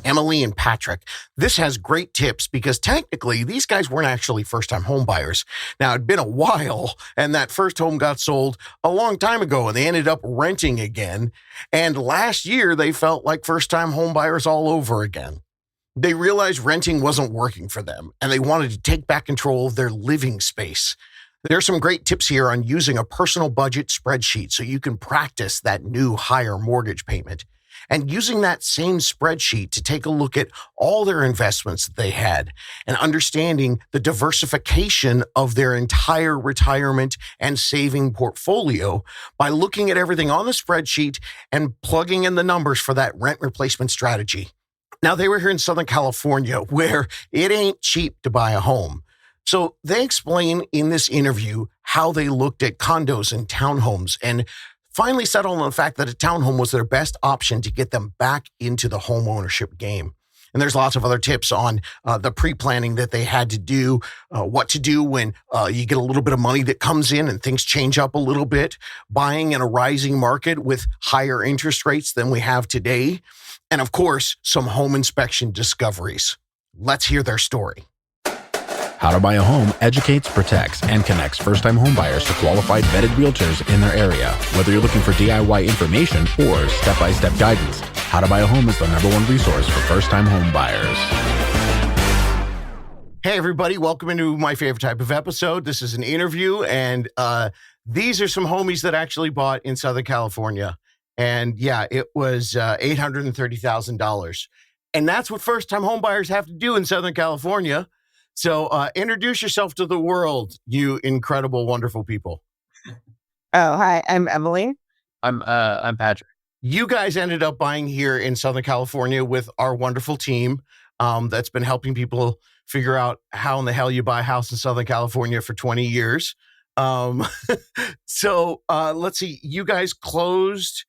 Emily and Patrick. This has great tips because technically these guys weren't actually first-time home buyers. Now, it'd been a while and that first home got sold a long time ago and they ended up renting again. And last year they felt like first-time home buyers all over again. They realized renting wasn't working for them and they wanted to take back control of their living space. There's some great tips here on using a personal budget spreadsheet so you can practice that new higher mortgage payment. And using that same spreadsheet to take a look at all their investments that they had and understanding the diversification of their entire retirement and saving portfolio by looking at everything on the spreadsheet and plugging in the numbers for that rent replacement strategy. Now, they were here in Southern California where it ain't cheap to buy a home. So they explain in this interview how they looked at condos and townhomes and finally settled on the fact that a townhome was their best option to get them back into the home ownership game. And there's lots of other tips on the pre-planning that they had to do, what to do when you get a little bit of money that comes in and things change up a little bit, buying in a rising market with higher interest rates than we have today, and of course, some home inspection discoveries. Let's hear their story. How to Buy a Home educates, protects, and connects first-time homebuyers to qualified vetted realtors in their area. Whether you're looking for DIY information or step-by-step guidance, How to Buy a Home is the #1 resource for first-time homebuyers. Hey, everybody. Welcome into my favorite type of episode. This is an interview, and these are some homies that actually bought in Southern California. And yeah, it was $830,000. And that's what first-time homebuyers have to do in Southern California. So introduce yourself to the world, you incredible, wonderful people. Oh, hi, I'm Emily. I'm Patrick. You guys ended up buying here in Southern California with our wonderful team that's been helping people figure out how in the hell you buy a house in Southern California for 20 years. So let's see, you guys closed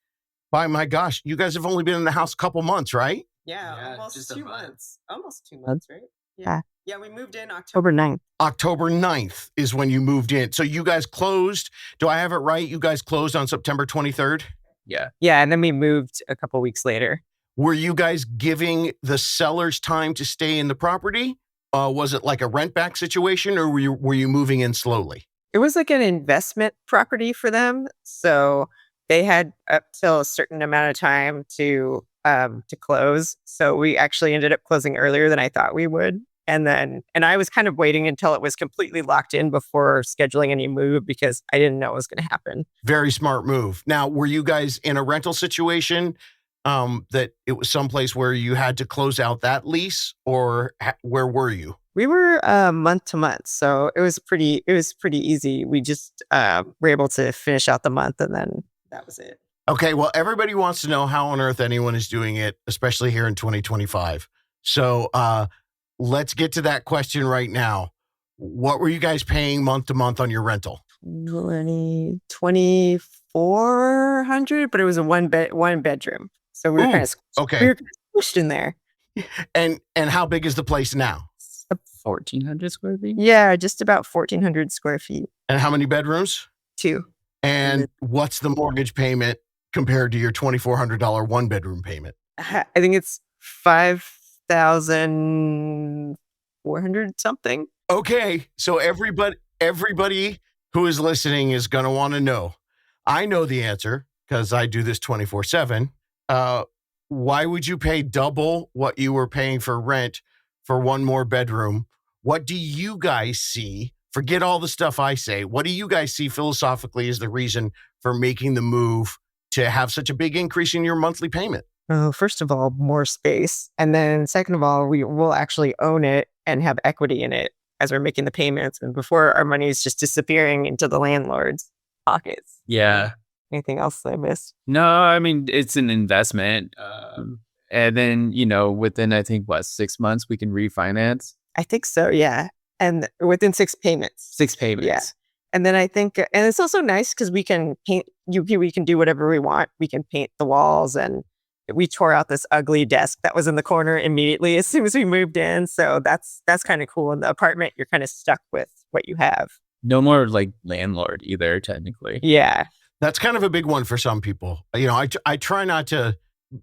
by, my gosh, you guys have only been in the house a couple months, right? Yeah, almost 2 months. Almost 2 months. months, right? Yeah. Yeah, we moved in October 9th. October 9th is when you moved in. So you guys closed, do I have it right? You guys closed on September 23rd? Yeah. Yeah, and then we moved a couple weeks later. Were you guys giving the sellers time to stay in the property? Was it like a rent back situation or were you moving in slowly? It was like an investment property for them. So they had up till a certain amount of time to close. So we actually ended up closing earlier than I thought we would. And I was kind of waiting until it was completely locked in before scheduling any move because I didn't know it was going to happen. Very smart move. Now, were you guys in a rental situation that it was someplace where you had to close out that lease, or where were you? We were month to month, so it was pretty easy. We just were able to finish out the month, and then that was it. Okay, well, everybody wants to know how on earth anyone is doing it, especially here in 2025. So let's get to that question right now. What were you guys paying month to month on your rental? $2,400, but it was a one bedroom. So we were kind of squished in there. And how big is the place now? 1,400 square feet? Yeah, just about 1,400 square feet. And how many bedrooms? 2. And what's the mortgage payment compared to your $2,400 one bedroom payment? I think it's $5,400 something. Okay, so everybody who is listening is going to want to know. I know the answer because I do this 24/7. Why would you pay double what you were paying for rent for one more bedroom? What do you guys see? Forget all the stuff I say. What do you guys see philosophically as the reason for making the move to have such a big increase in your monthly payment? Oh, first of all, more space. And then second of all, we will actually own it and have equity in it as we're making the payments. And before our money is just disappearing into the landlord's pockets. Yeah. Anything else I missed? No, I mean, it's an investment. And then, within, I think, 6 months, we can refinance? I think so, yeah. And within 6 payments. 6 payments. Yeah. And then I think, and it's also nice because we can paint, we can do whatever we want. We can paint the walls, and we tore out this ugly desk that was in the corner immediately as soon as we moved in. So that's kind of cool. In the apartment, you're kind of stuck with what you have. No more landlord either, technically. Yeah. That's kind of a big one for some people. I try not to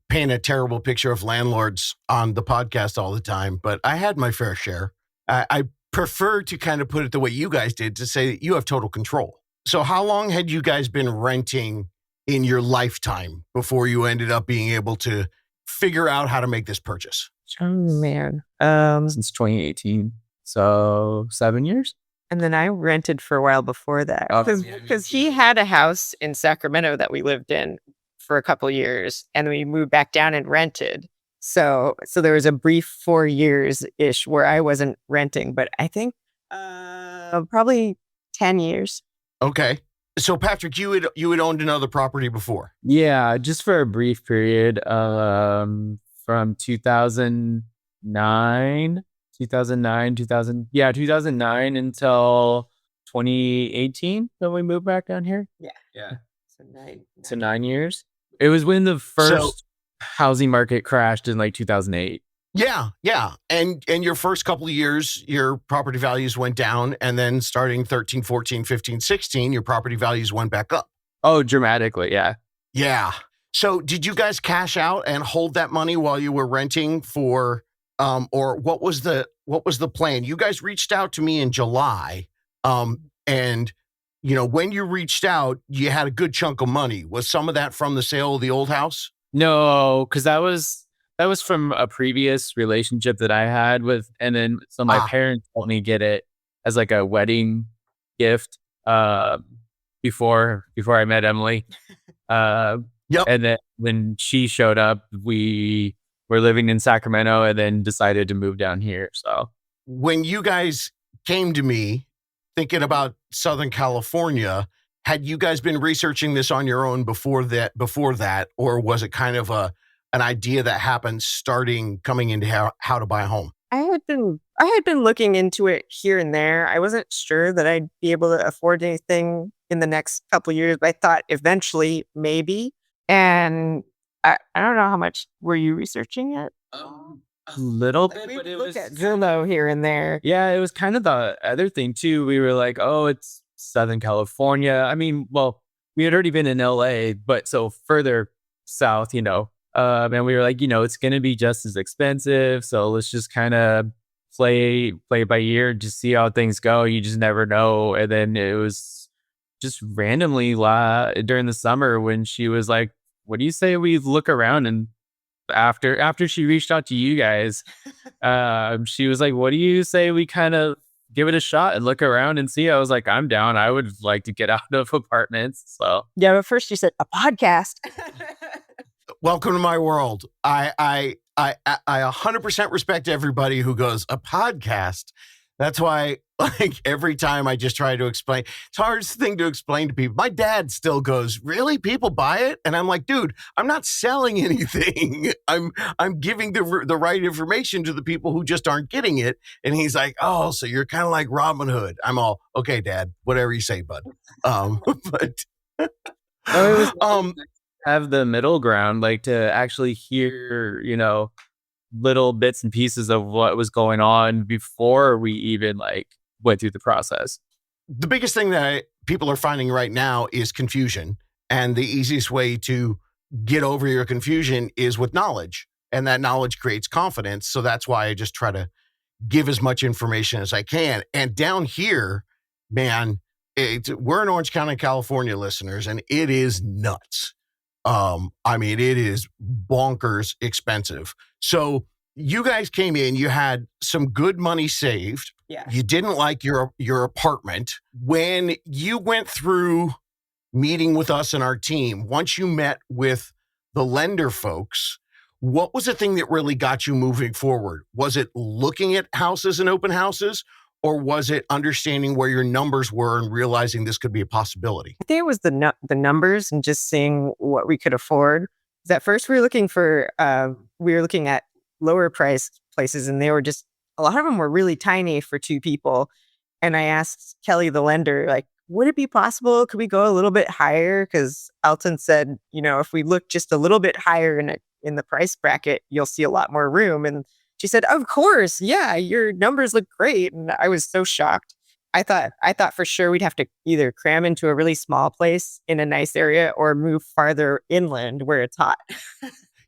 paint a terrible picture of landlords on the podcast all the time, but I had my fair share. I prefer to kind of put it the way you guys did, to say that you have total control. So how long had you guys been renting in your lifetime before you ended up being able to figure out how to make this purchase? Oh man. Since 2018. So 7 years? And then I rented for a while before that Oh, because yeah, me he too. had a house in Sacramento that we lived in for a couple years, and we moved back down and rented. So there was a brief 4 years ish where I wasn't renting, but I think probably 10 years. Okay. So Patrick, you had owned another property before. Yeah, just for a brief period, from 2009 until 2018 when we moved back down here. Yeah. So 9. So 9 years. It was when the first housing market crashed in like 2008. Yeah. And your first couple of years, your property values went down, and then starting 13, 14, 15, 16, your property values went back up. Oh, dramatically, yeah. Yeah. So did you guys cash out and hold that money while you were renting for, or what was the plan? You guys reached out to me in July, and when you reached out, you had a good chunk of money. Was some of that from the sale of the old house? No, because that was from a previous relationship that I had with, and then so my parents helped me get it as like a wedding gift before I met Emily. Yep. And then when she showed up, we were living in Sacramento and then decided to move down here. So when you guys came to me thinking about Southern California, had you guys been researching this on your own before that, or was it kind of an idea that happened coming into how to buy a home? I had been looking into it here and there. I wasn't sure that I'd be able to afford anything in the next couple of years, but I thought eventually maybe. And I don't know how much were you researching it? a little bit, We but it looked was at Zillow here and there. yeah, it was kind of the other thing too. We were like, oh, it's Southern California. I mean, well, we had already been in LA, but so further south, and we were like, it's going to be just as expensive. So let's just kind of play by ear, just see how things go. You just never know. And then it was just randomly during the summer when she was like, what do you say we look around? And after she reached out to you guys, she was like, what do you say we kind of give it a shot and look around and see? I was like, I'm down. I would like to get out of apartments. So Yeah, but first you said a podcast. Welcome to my world. I 100% respect everybody who goes, a podcast. That's why, like, every time I just try to explain, it's the hardest thing to explain to people. My dad still goes, really? People buy it? And I'm like, dude, I'm not selling anything. I'm giving the right information to the people who just aren't getting it. And he's like, oh, so you're kind of like Robin Hood. I'm all, okay, Dad, whatever you say, bud. But no, it was nice to have the middle ground, like to actually hear, little bits and pieces of what was going on before we even like went through the process. The biggest thing that people are finding right now is confusion. And the easiest way to get over your confusion is with knowledge. And that knowledge creates confidence. So that's why I just try to give as much information as I can. And down here, man, we're in Orange County, California, listeners, and it is nuts. It is bonkers expensive. So you guys came in, you had some good money saved. Yeah. You didn't like your apartment. When you went through meeting with us and our team, once you met with the lender folks, what was the thing that really got you moving forward? Was it looking at houses and open houses, or was it understanding where your numbers were and realizing this could be a possibility? I think it was the numbers and just seeing what we could afford. 'Cause at first we were looking at lower price places, and they were just, a lot of them were really tiny for two people. And I asked Kelly, the lender, like, would it be possible? Could we go a little bit higher? Because Alton said, if we look just a little bit higher in the price bracket, you'll see a lot more room. And she said, of course. Yeah, your numbers look great. And I was so shocked. I thought for sure we'd have to either cram into a really small place in a nice area or move farther inland where it's hot.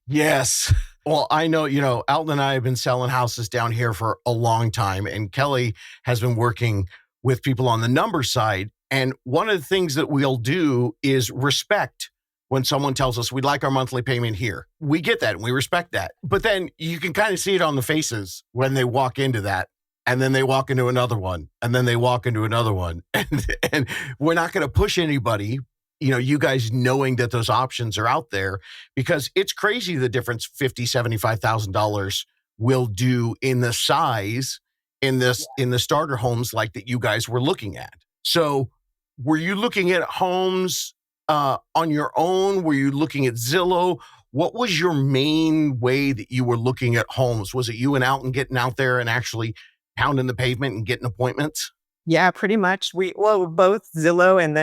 Yes. Well, I know, Alton and I have been selling houses down here for a long time, and Kelly has been working with people on the number side. And one of the things that we'll do is respect when someone tells us we'd like our monthly payment here. We get that and we respect that. But then you can kind of see it on the faces when they walk into that. And then they walk into another one, and then they walk into another one. And we're not going to push anybody, you guys knowing that those options are out there, because it's crazy the difference $50,000, $75,000 will do in the size in the starter homes like that you guys were looking at. So were you looking at homes on your own? Were you looking at Zillow? What was your main way that you were looking at homes? Was it you and Alton getting out there and actually pounding the pavement and getting appointments? Yeah, pretty much. Both Zillow and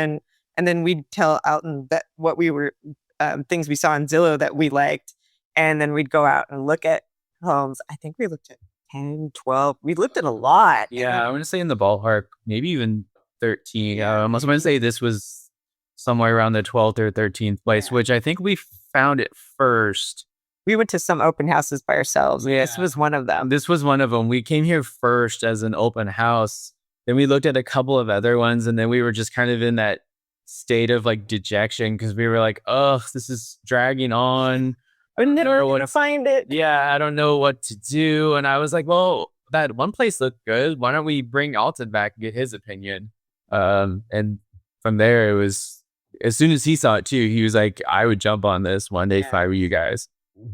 then we'd tell Alton that what we were things we saw on Zillow that we liked, and then we'd go out and look at homes. I think we looked at 10, 12. We looked at a lot. Yeah, I want to say in the ballpark, maybe even 13. I was going to say this was somewhere around the 12th or 13th place, which I think we found it first. We went to some open houses by ourselves. Yeah. This was one of them. This was one of them. We came here first as an open house. Then we looked at a couple of other ones, and then we were just kind of in that state of like dejection because we were like, "Oh, this is dragging on. I don't know where to find it." Yeah, I don't know what to do. And I was like, "Well, that one place looked good. Why don't we bring Alton back and get his opinion?" And from there, it was as soon as he saw it too, he was like, "I would jump on this one day if I were you guys."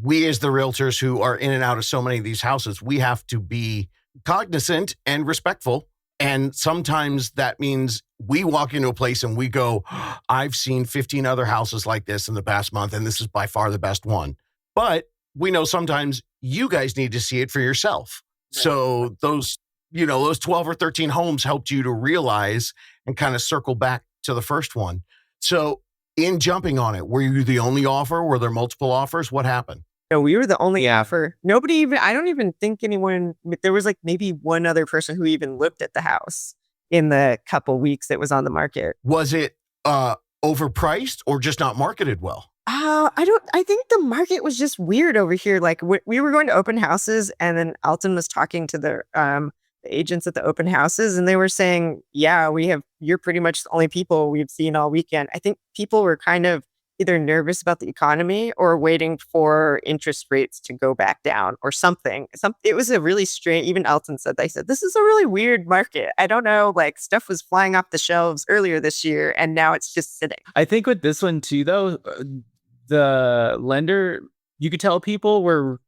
We as the realtors who are in and out of so many of these houses, we have to be cognizant and respectful. And sometimes that means we walk into a place and we go, I've seen 15 other houses like this in the past month, and this is by far the best one. But we know sometimes you guys need to see it for yourself. Right. So those 12 or 13 homes helped you to realize and kind of circle back to the first one. So in jumping on it, were you the only offer? Were there multiple offers? What happened? No, we were the only offer. I don't even think anyone, there was like maybe one other person who even looked at the house in the couple weeks it was on the market. Was it overpriced or just not marketed well? I think the market was just weird over here. Like we were going to open houses, and then Alton was talking to the agents at the open houses, and they were saying, you're pretty much the only people we've seen all weekend. I think people were kind of either nervous about the economy or waiting for interest rates to go back down or something. It was a really strange, even Alton said, this is a really weird market. I don't know, like stuff was flying off the shelves earlier this year and now it's just sitting. I think with this one too, though, the lender, you could tell people were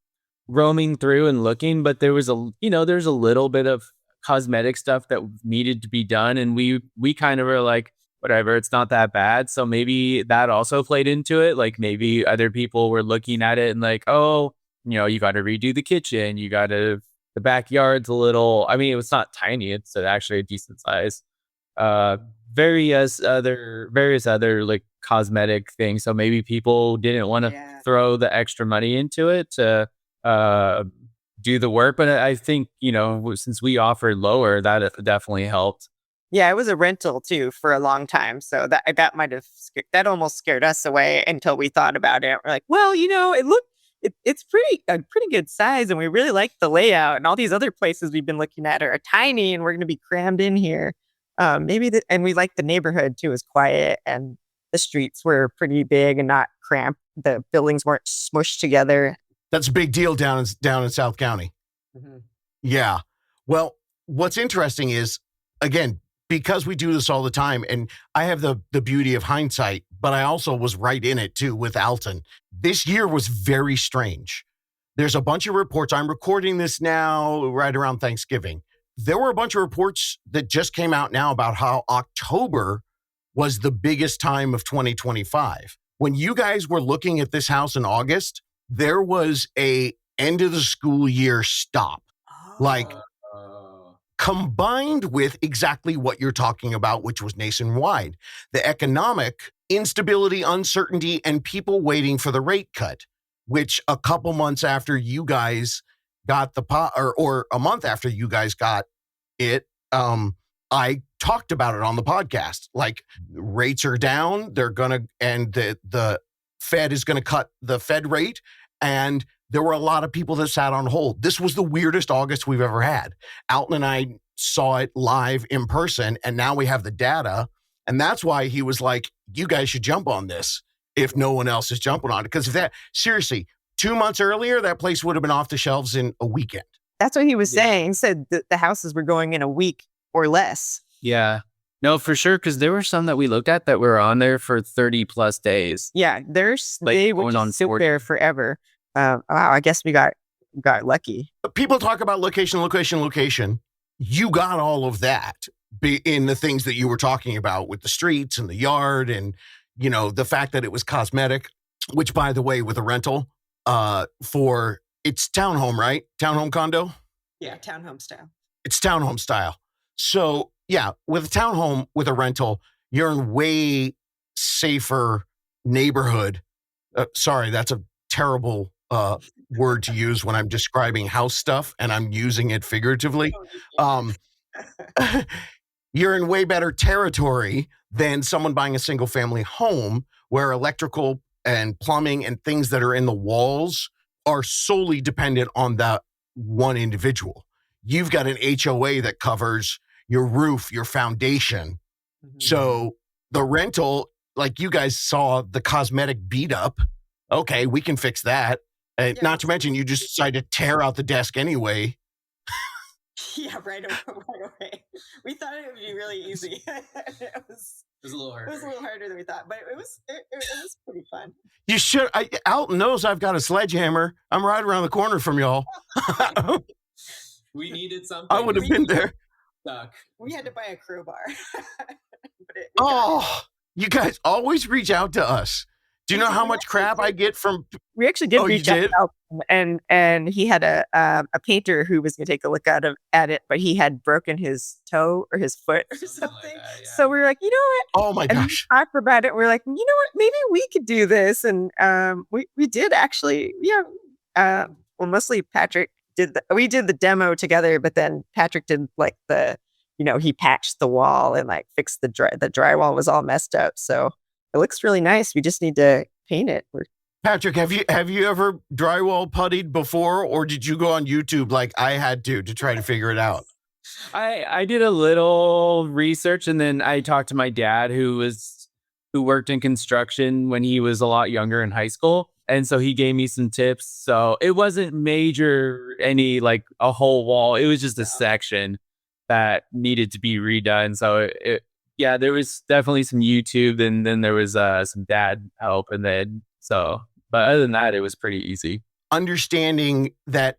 roaming through and looking, but there was there's a little bit of cosmetic stuff that needed to be done. And we kind of were like, whatever, it's not that bad. So maybe that also played into it. Like maybe other people were looking at it and like, oh, you got to redo the kitchen. The backyard's a little, it was not tiny. It's actually a decent size. Various other like cosmetic things. So maybe people didn't want to throw the extra money into it to do the work. But I think, since we offered lower, that definitely helped. Yeah, it was a rental too for a long time. So that might have almost scared us away until we thought about it. We're like, well, it's a pretty good size, and we really like the layout. And all these other places we've been looking at are tiny, and we're going to be crammed in here. And we like the neighborhood too. It's quiet, and the streets were pretty big and not cramped. The buildings weren't smushed together. That's a big deal down in South County. Mm-hmm. Yeah. Well, what's interesting is, again, because we do this all the time, and I have the beauty of hindsight, but I also was right in it too with Alton. This year was very strange. There's a bunch of reports. I'm recording this now right around Thanksgiving. There were a bunch of reports that just came out now about how October was the biggest time of 2025. When you guys were looking at this house in August, there was a end of the school year stop. Combined with exactly what you're talking about, which was nationwide, the economic instability, uncertainty, and people waiting for the rate cut, which a couple months after you guys got or a month after you guys got it, I talked about it on the podcast. Like, rates are down, and the Fed is going to cut the Fed rate, And there were a lot of people that sat on hold. This was the weirdest August we've ever had. Alton and I saw it live in person, and now we have the data. And that's why he was like, you guys should jump on this if no one else is jumping on it. Because if that, seriously, 2 months earlier, that place would have been off the shelves in a weekend. That's what he was saying. He said that the houses were going in a week or less. Yeah. No, for sure. Because there were some that we looked at that were on there for 30 plus days. Yeah, they would sit there forever. Wow, I guess we got lucky. People talk about location. You got all of that in the things that you were talking about with the streets and the yard and, you know, the fact that it was cosmetic, which, by the way, with a rental for it's townhome, right? Townhome condo? Yeah, townhome style. It's townhome style. So, yeah, with a townhome with a rental, you're in way safer neighborhood. Sorry, that's a terrible word to use when I'm describing house stuff, and I'm using it figuratively. You're in way better territory than someone buying a single family home where electrical and plumbing and things that are in the walls are solely dependent on that one individual. You've got an HOA that covers your roof, your foundation. Mm-hmm. So the rental, like you guys saw the cosmetic beat up. Okay, we can fix that. Not to mention, you just decided to tear out the desk anyway. Yeah, right away. We thought it would be really easy. It was a little harder. It was a little harder than we thought, but it was pretty fun. You should. Alton knows I've got a sledgehammer. I'm right around the corner from y'all. We needed something. I would have been there. Stuck. We had to buy a crowbar. You guys always reach out to us. Do you know how much crap I get from? We actually did reach out to Alton, and he had a painter who was going to take a look at it, but he had broken his toe or his foot or something. Like that, yeah. So we were like, you know what? Oh my gosh! We talked about it. We're like, you know what? Maybe we could do this, and we did actually. Yeah. Well, mostly Patrick did. We did the demo together, but then Patrick did like he patched the wall and like fixed the drywall was all messed up. So it looks really nice. We just need to paint it. Patrick, have you ever drywall puttied before, or did you go on YouTube like I had to try to figure it out? I did a little research, and then I talked to my dad who worked in construction when he was a lot younger in high school. And so he gave me some tips. So it wasn't any like a whole wall. It was just a section that needed to be redone. So there was definitely some YouTube, and then there was some dad help, but other than that, it was pretty easy. Understanding that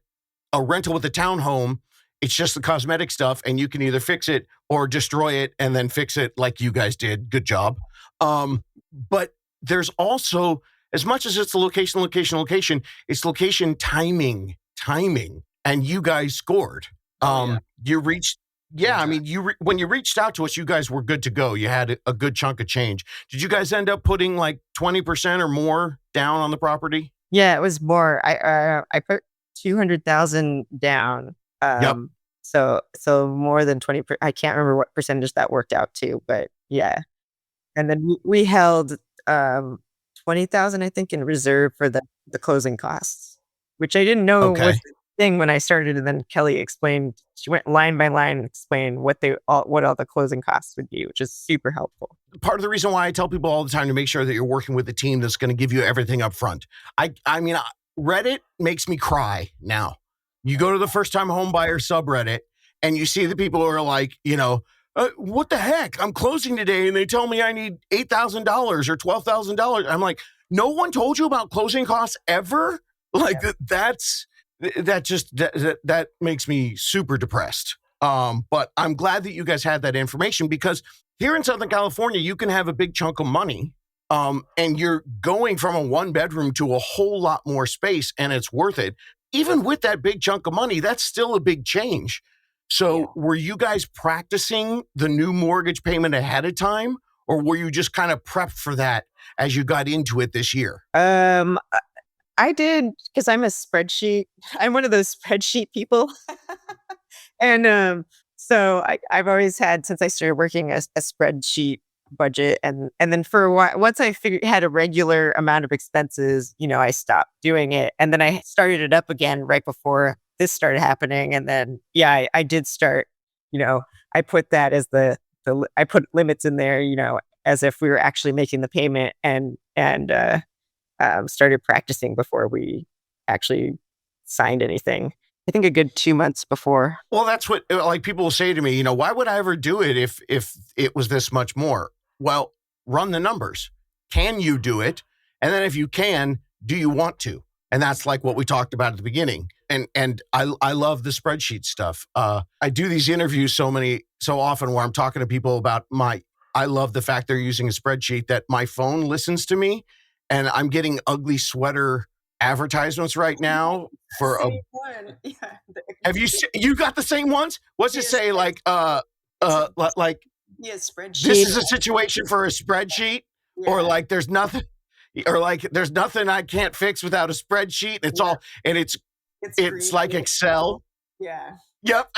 a rental with a townhome, it's just the cosmetic stuff, and you can either fix it or destroy it and then fix it like you guys did. Good job. But there's also, as much as it's the location, it's location timing, and you guys scored. You reached. Yeah, I mean, when you reached out to us, you guys were good to go. You had a good chunk of change. Did you guys end up putting like 20% or more down on the property? Yeah, it was more. I put 200,000 down. Yep. So more than 20%. I can't remember what percentage that worked out to, but yeah. And then we held 20,000, I think, in reserve for the closing costs, which I didn't know was the thing when I started. And then Kelly explained. She went line by line and explained what all the closing costs would be, which is super helpful. Part of the reason why I tell people all the time to make sure that you're working with a team that's going to give you everything up front. I mean, Reddit makes me cry now. You go to the first time home buyer subreddit and you see the people who are like, what the heck? I'm closing today and they tell me I need $8,000 or $12,000. I'm like, no one told you about closing costs ever? Like that makes me super depressed. But I'm glad that you guys had that information, because here in Southern California, you can have a big chunk of money, and you're going from a 1-bedroom to a whole lot more space, and it's worth it. Even with that big chunk of money, that's still a big change. So were you guys practicing the new mortgage payment ahead of time, or were you just kind of prepped for that as you got into it this year? I did, because I'm one of those spreadsheet people. And so I've always had, since I started working, a spreadsheet budget. And then for a while, once I had a regular amount of expenses, I stopped doing it. And then I started it up again right before this started happening. And then, I did start, I put that as I put limits in there, as if we were actually making the payment, and started practicing before we actually signed anything. I think a good 2 months before. Well, that's what like people will say to me, why would I ever do it if it was this much more? Well, run the numbers. Can you do it? And then if you can, do you want to? And that's like what we talked about at the beginning. And I love the spreadsheet stuff. I do these interviews so often where I'm talking to people about I love the fact they're using a spreadsheet, that my phone listens to me, and I'm getting ugly sweater advertisements right now for a one. Yeah. Have you got the same ones? What's it say? Like like spreadsheet. This is a situation for a spreadsheet, or like there's nothing I can't fix without a spreadsheet. It's all, and it's like Excel. Yeah. Yep.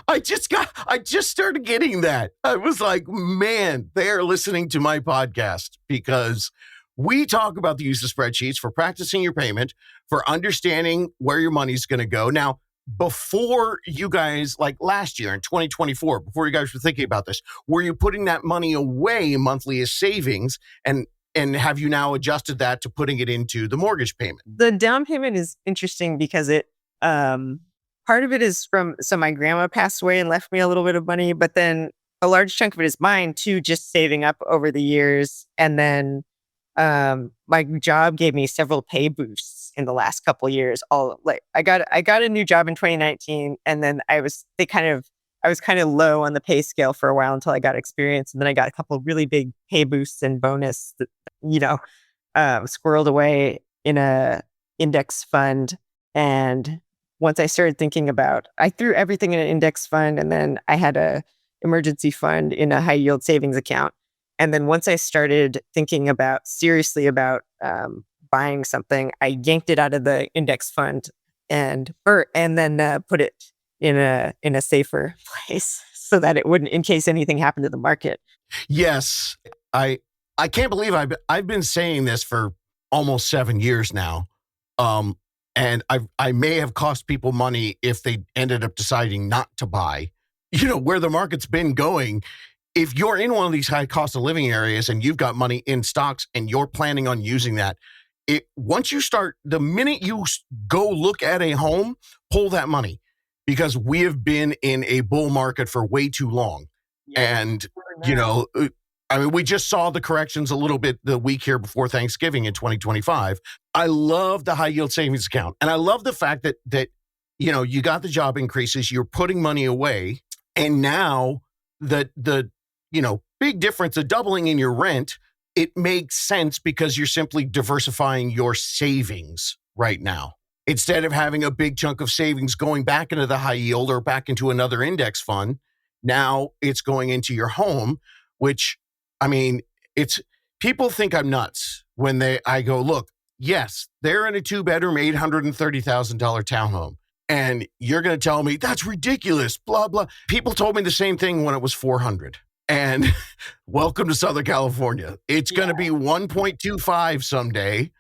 I just started getting that. I was like, man, they're listening to my podcast, because we talk about the use of spreadsheets for practicing your payment, for understanding where your money's going to go. Now, before you guys, like last year in 2024, before you guys were thinking about this, were you putting that money away monthly as savings, and have you now adjusted that to putting it into the mortgage payment? The down payment is interesting because it, part of it is so my grandma passed away and left me a little bit of money, but then a large chunk of it is mine too, just saving up over the years. And then my job gave me several pay boosts in the last couple of years. I got a new job in 2019, and then I was kind of low on the pay scale for a while until I got experience, and then I got a couple of really big pay boosts and bonus that squirreled away in a index fund. And once I started thinking about, I threw everything in an index fund, and then I had a emergency fund in a high yield savings account. And then once I started thinking seriously about buying something, I yanked it out of the index fund and then put it in a safer place so that it wouldn't, in case anything happened to the market. Yes, I can't believe I've been saying this for almost 7 years now, and I may have cost people money if they ended up deciding not to buy. Where the market's been going. If you're in one of these high cost of living areas and you've got money in stocks and you're planning on using that, once you start, the minute you go look at a home, pull that money, because we have been in a bull market for way too long. Yeah, and, we just saw the corrections a little bit the week here before Thanksgiving in 2025. I love the high yield savings account. And I love the fact that you got the job increases, you're putting money away, and now the big difference, a doubling in your rent, it makes sense because you're simply diversifying your savings right now. Instead of having a big chunk of savings going back into the high yield or back into another index fund, now it's going into your home, which, it's, people think I'm nuts when I go, look, yes, they're in a 2-bedroom, $830,000 townhome. And you're going to tell me that's ridiculous, blah, blah. People told me the same thing when it was $400. And welcome to Southern California. It's going to be 1.25 someday.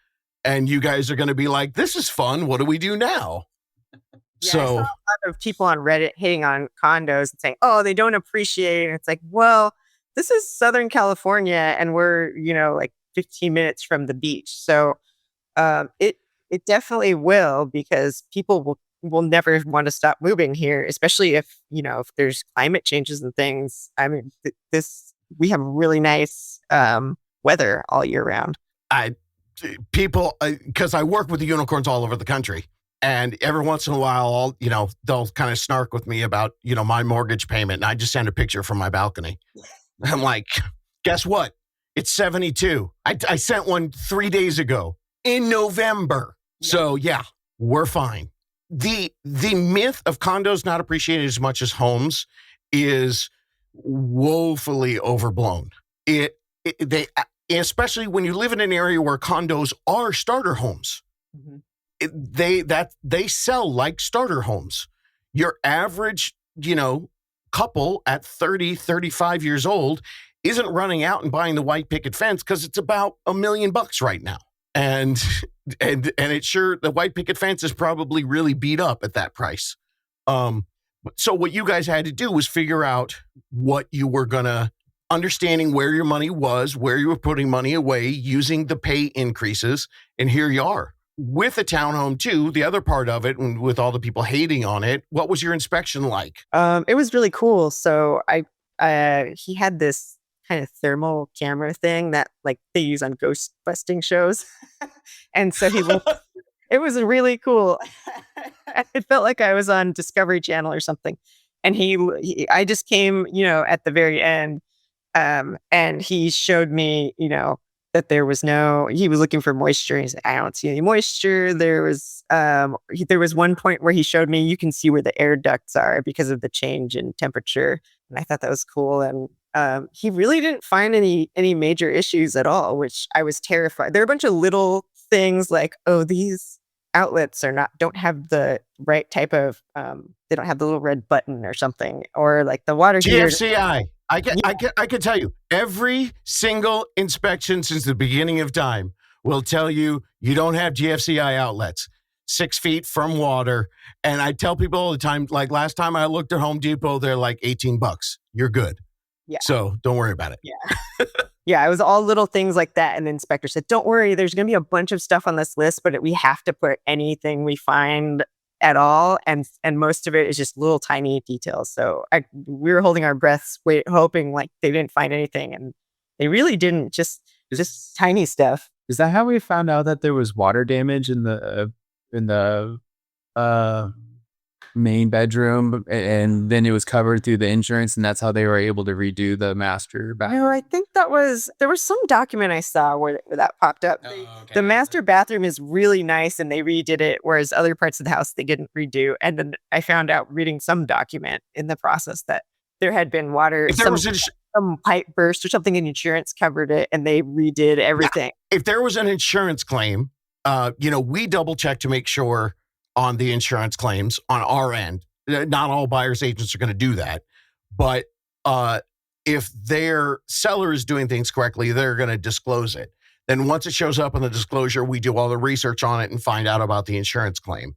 And you guys are going to be like, this is fun. What do we do now? I saw a lot of people on Reddit hating on condos and saying, oh, they don't appreciate. And it's like, well, this is Southern California, and we're, like 15 minutes from the beach. So it definitely will, because people will never want to stop moving here, especially if there's climate changes and things. We have really nice weather all year round. Because I work with the unicorns all over the country, and every once in a while, they'll kind of snark with me about, my mortgage payment. And I just send a picture from my balcony. I'm like, guess what? It's 72. I sent one 3 days ago in November. Yeah. So yeah, we're fine. The myth of condos not appreciated as much as homes is woefully overblown. They especially when you live in an area where condos are starter homes. Mm-hmm. They sell like starter homes. Your average, couple at 30, 35 years old isn't running out and buying the white picket fence because it's about $1 million right now. And it's sure the white picket fence is probably really beat up at that price. So what you guys had to do was figure out what you were gonna, understanding where your money was, where you were putting money away, using the pay increases, and here you are. With a townhome too, the other part of it, and with all the people hating on it, what was your inspection like? It was really cool. So he had this kind of thermal camera thing that like they use on ghost busting shows. And so it was really cool. It felt like I was on Discovery Channel or something. And I just came, at the very end. And he showed me, that he was looking for moisture. He said, I don't see any moisture. There was one point where he showed me, you can see where the air ducts are because of the change in temperature. And I thought that was cool. And he really didn't find any major issues at all, which I was terrified. There are a bunch of little things like, oh, these outlets don't have the right type of, they don't have the little red button or something, or like the water heater. GFCI. I can tell you, every single inspection since the beginning of time will tell you don't have GFCI outlets 6 feet from water. And I tell people all the time, like last time I looked at Home Depot, they're like $18. You're good. Yeah. So don't worry about it. Yeah. Yeah, it was all little things like that. And the inspector said, don't worry, there's going to be a bunch of stuff on this list, but we have to put anything we find at all. And most of it is just little tiny details. So we were holding our breaths, hoping like they didn't find anything. And they really didn't, just tiny stuff. Is that how we found out that there was water damage in the main bedroom, and then it was covered through the insurance, and that's how they were able to redo the master bathroom? No, I think there was some document I saw where that popped up. Okay. The master bathroom is really nice and they redid it, whereas other parts of the house they didn't redo. And then I found out reading some document in the process that there had been water, some pipe burst or something, and insurance covered it and they redid everything. Yeah. If there was an insurance claim, we double check to make sure on the insurance claims on our end. Not all buyer's agents are going to do that. But if their seller is doing things correctly, they're going to disclose it. Then once it shows up in the disclosure, we do all the research on it and find out about the insurance claim.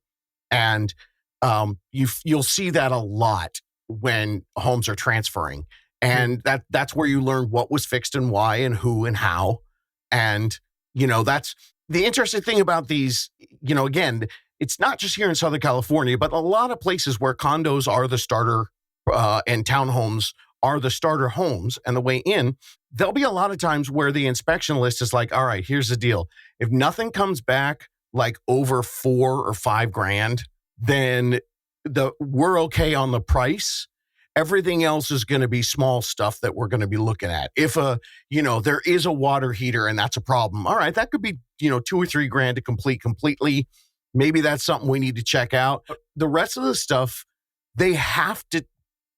And you'll see that a lot when homes are transferring. And that's where you learn what was fixed and why and who and how. And, that's the interesting thing about these, again, it's not just here in Southern California, but a lot of places where condos are the starter and townhomes are the starter homes and the way in, there'll be a lot of times where the inspection list is like, all right, here's the deal. If nothing comes back like over $4 or $5 grand, then we're okay on the price. Everything else is going to be small stuff that we're going to be looking at. If there is a water heater and that's a problem, all right, that could be, $2 or $3 grand to completely. Maybe that's something we need to check out. The rest of the stuff, they have to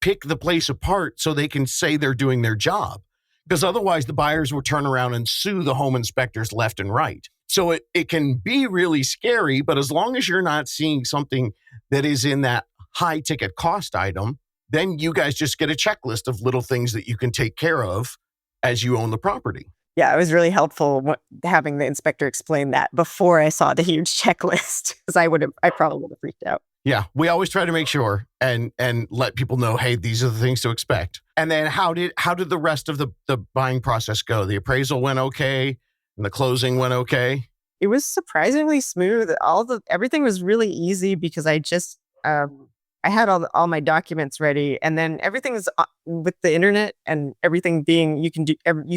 pick the place apart so they can say they're doing their job. Because otherwise the buyers will turn around and sue the home inspectors left and right. So it can be really scary, but as long as you're not seeing something that is in that high ticket cost item, then you guys just get a checklist of little things that you can take care of as you own the property. Yeah, it was really helpful having the inspector explain that before I saw the huge checklist, because I probably would have freaked out. Yeah, we always try to make sure and let people know, hey, these are the things to expect. And then how did the rest of the buying process go? The appraisal went okay, and the closing went okay. It was surprisingly smooth. Everything was really easy because I just I had all my documents ready, and then everything is with the internet and everything being you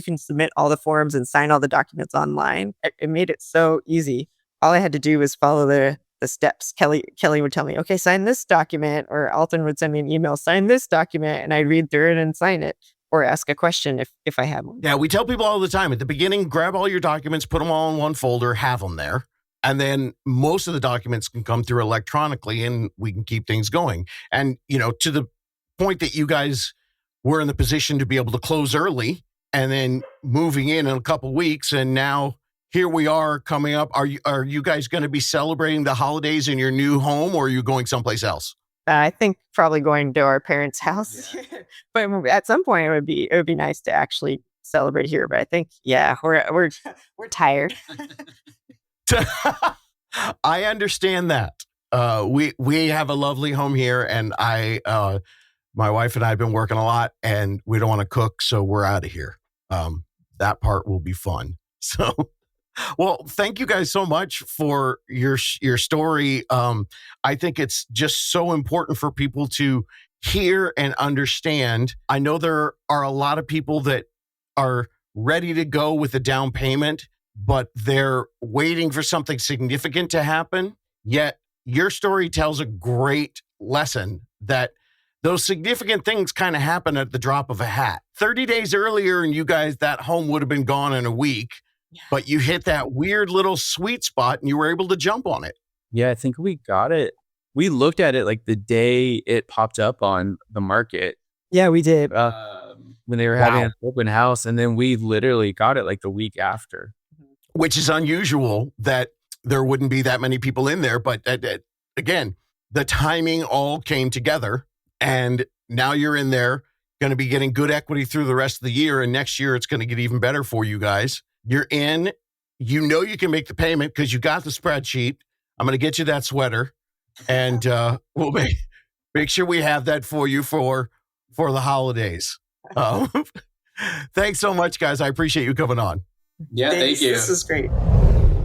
can submit all the forms and sign all the documents online. It made it so easy. All I had to do was follow the steps. Kelly would tell me, okay, sign this document, or Alton would send me an email, sign this document, and I'd read through it and sign it, or ask a question if I had one. Yeah, we tell people all the time at the beginning, grab all your documents, put them all in one folder, have them there. And then most of the documents can come through electronically and we can keep things going. And, to the point that you guys were in the position to be able to close early and then moving in a couple of weeks. And now here we are coming up. Are you guys going to be celebrating the holidays in your new home, or are you going someplace else? I think probably going to our parents' house. But at some point it would be nice to actually celebrate here. But I think, yeah, we're tired. I understand that. We have a lovely home here, and my wife and I have been working a lot, and we don't want to cook, so we're out of here. That part will be fun. So, well, thank you guys so much for your story. I think it's just so important for people to hear and understand. I know there are a lot of people that are ready to go with a down payment, but they're waiting for something significant to happen. Yet your story tells a great lesson that those significant things kind of happen at the drop of a hat. 30 days earlier, and you guys, that home would have been gone in a week, but you hit that weird little sweet spot and you were able to jump on it. Yeah, I think we got it. We looked at it like the day it popped up on the market. Yeah, we did. When they were having an open house, and then we literally got it like the week after. Which is unusual that there wouldn't be that many people in there. But again, the timing all came together, and now you're in there, going to be getting good equity through the rest of the year. And next year, it's going to get even better for you guys. You're in, you know, you can make the payment because you got the spreadsheet. I'm going to get you that sweater, and we'll make sure we have that for you for the holidays. Thanks so much, guys. I appreciate you coming on. Yeah, thank you. This is great.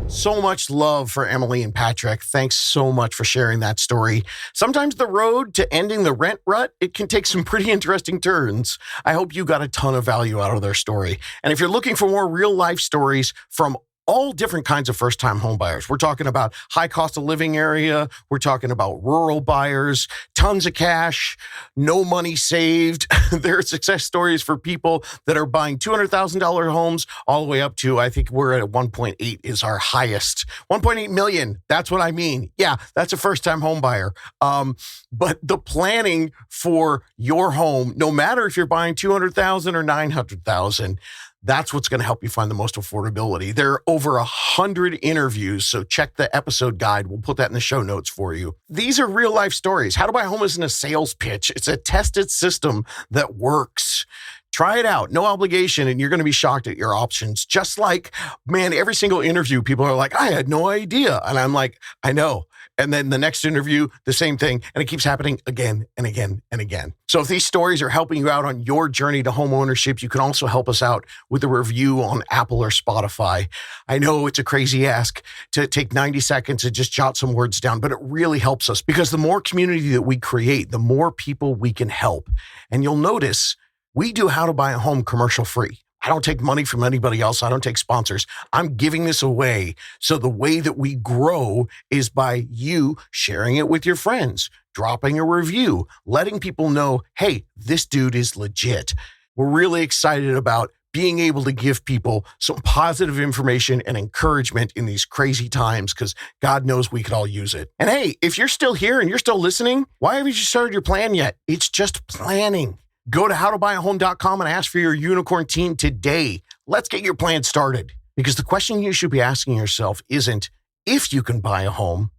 So much love for Emily and Patrick. Thanks so much for sharing that story. Sometimes the road to ending the rent rut, it can take some pretty interesting turns. I hope you got a ton of value out of their story. And if you're looking for more real life stories from all different kinds of first-time home buyers. We're talking about high cost of living area. We're talking about rural buyers, tons of cash, no money saved. There are success stories for people that are buying $200,000 homes all the way up to, I think we're at 1.8 is our highest. 1.8 million. That's what I mean. Yeah, that's a first-time home buyer. But the planning for your home, no matter if you're buying $200,000 or $900,000, that's what's going to help you find the most affordability. There are over 100 interviews, so check the episode guide. We'll put that in the show notes for you. These are real life stories. How to Buy a Home isn't a sales pitch. It's a tested system that works. Try it out. No obligation, and you're going to be shocked at your options. Just like, man, every single interview, people are like, I had no idea. And I'm like, I know. And then the next interview, the same thing. And it keeps happening again and again and again. So if these stories are helping you out on your journey to home ownership, you can also help us out with a review on Apple or Spotify. I know it's a crazy ask to take 90 seconds and just jot some words down, but it really helps us because the more community that we create, the more people we can help. And you'll notice we do How to Buy a Home commercial free. I don't take money from anybody else. I don't take sponsors. I'm giving this away. So the way that we grow is by you sharing it with your friends, dropping a review, letting people know, hey, this dude is legit. We're really excited about being able to give people some positive information and encouragement in these crazy times because God knows we could all use it. And hey, if you're still here and you're still listening, why haven't you started your plan yet? It's just planning. Go to howtobuyahome.com and ask for your unicorn team today. Let's get your plan started. Because the question you should be asking yourself isn't if you can buy a home,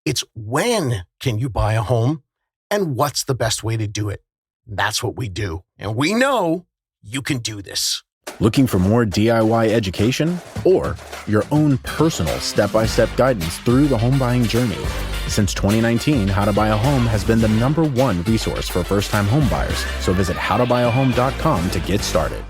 it's when can you buy a home and what's the best way to do it. That's what we do. And we know you can do this. Looking for more DIY education or your own personal step-by-step guidance through the home buying journey? Since 2019, How to Buy a Home has been the #1 resource for first-time home buyers. So visit howtobuyahome.com to get started.